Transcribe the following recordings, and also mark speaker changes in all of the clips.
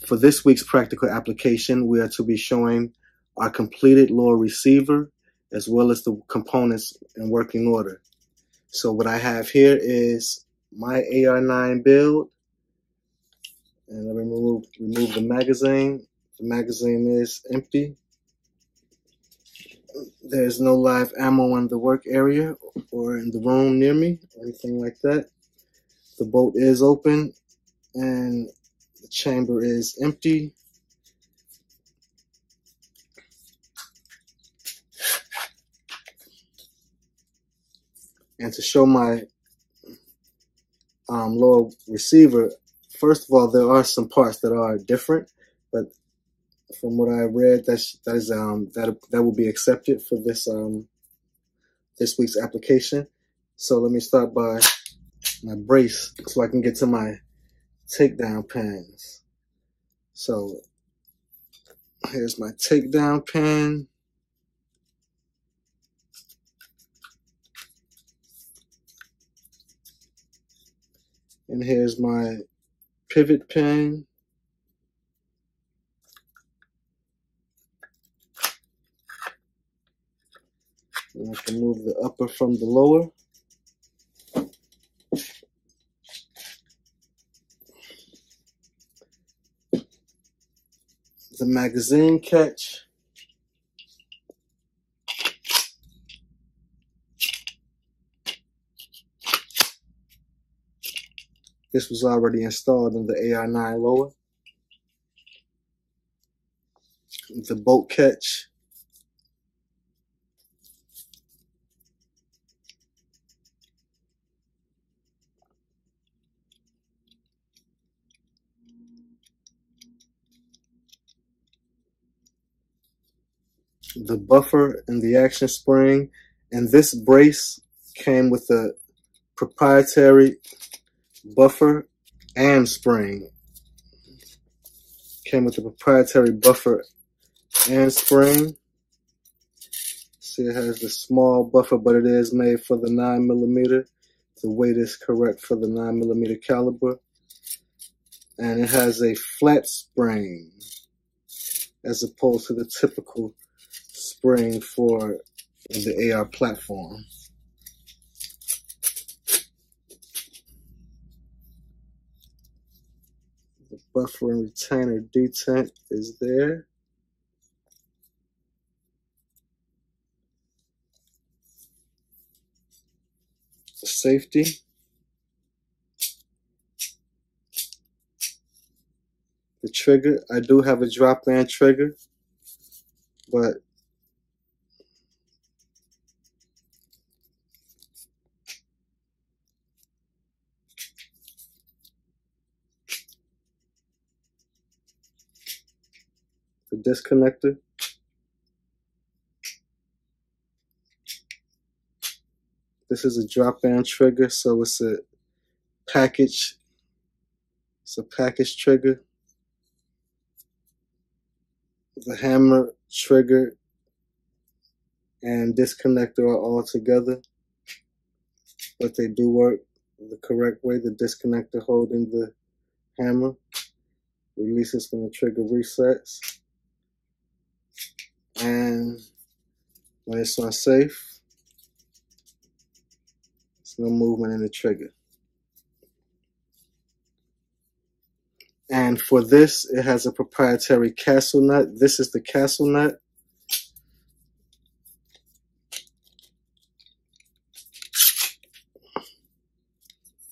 Speaker 1: For this week's practical application, we are to be showing our completed lower receiver as well as the components in working order. So what I have here is my AR-9 build, and let me remove the magazine. The magazine is empty. There's no live ammo in the work area or in the room near me or anything like that. The bolt is open and the chamber is empty. And to show my lower receiver, first of all, there are some parts that are different, but from what I read, that will be accepted for this this week's application. So let me start by my brace so I can get to my takedown pins. So here's my takedown pin. And here's my pivot pin. And I can move the upper from the lower. The magazine catch. This was already installed in the AR-9 lower. The bolt catch. The buffer and the action spring. And this brace came with a proprietary buffer and spring. Came with a proprietary buffer and spring. See, it has the small buffer, but it is made for the 9mm. The weight is correct for the 9mm caliber. And it has a flat spring as opposed to the typical spring for the AR platform. The buffer and retainer detent is there. The safety. The trigger. I do have a drop band trigger, but the disconnector. This is a drop band trigger, so it's a package. It's a package trigger. The hammer, trigger, and disconnector are all together, but they do work the correct way. The disconnector holding the hammer releases when the trigger resets, and when it's unsafe, there's no movement in the trigger. And for this, it has a proprietary castle nut. This is the castle nut.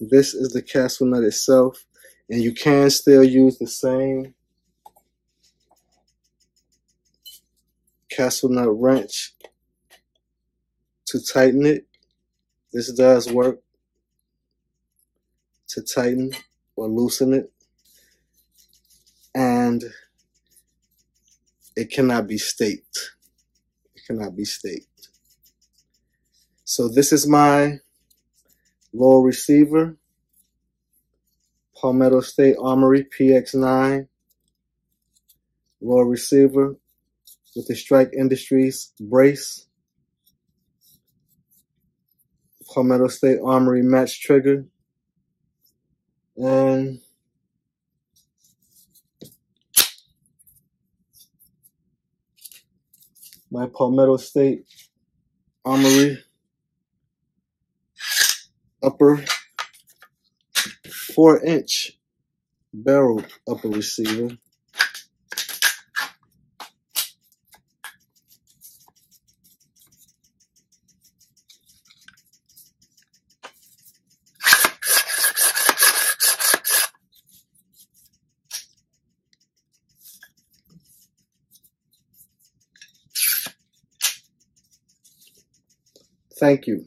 Speaker 1: This is the castle nut itself, and you can still use the same castle nut wrench to tighten it. This does work to tighten or loosen it, and it cannot be staked. It cannot be staked. So this is my lower receiver, Palmetto State Armory PX9 lower receiver with the Strike Industries brace, Palmetto State Armory match trigger, and my Palmetto State Armory upper 4-inch barrel upper receiver. Thank you.